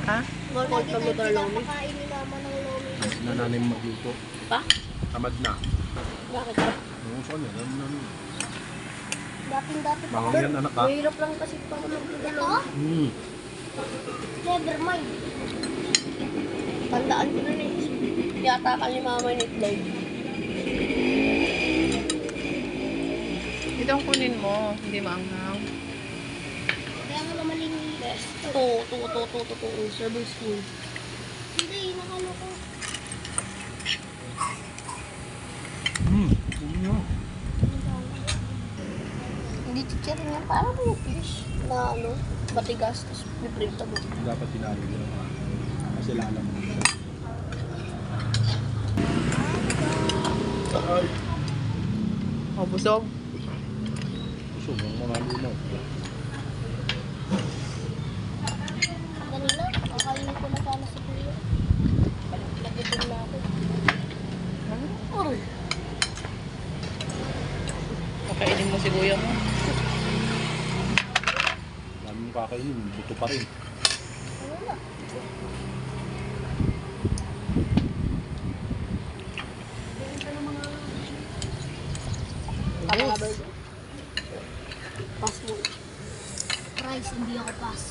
Ha? Lagi Cold tayo pag lomi. pinapakain ni mama ng lomi. Nananim magluto. Pa? Tamad na. Bakit ba? Ano saan yan? Dating-dati pa. Bawang yan anak ha? Mahirap lang kasi pa ako magluto. Ito? Never mind. Tandaan ko na eh. Tiyatakan ni mama yung itlog. Ito ang kunin mo. Hindi maanghang. Kaya nga naman linigas. Ito. Serving spoon. Hindi, nakano ko. Hindi chicharin yan. Parang yung fish na ano, matigas. Tapos piprito mo. Dapat tinalo ko naman. Kasi lalamon siya. Ay! O, busog. Sobrang marami na. Kanina, kakainin ko na sana sa kuya. Nagutom na ako. Kakainin mo si kuya mo. Dami mong kakainin, buto pa rin. Ano na? Ano nga ba ito? Pass mo. Rice, hindi ako pass.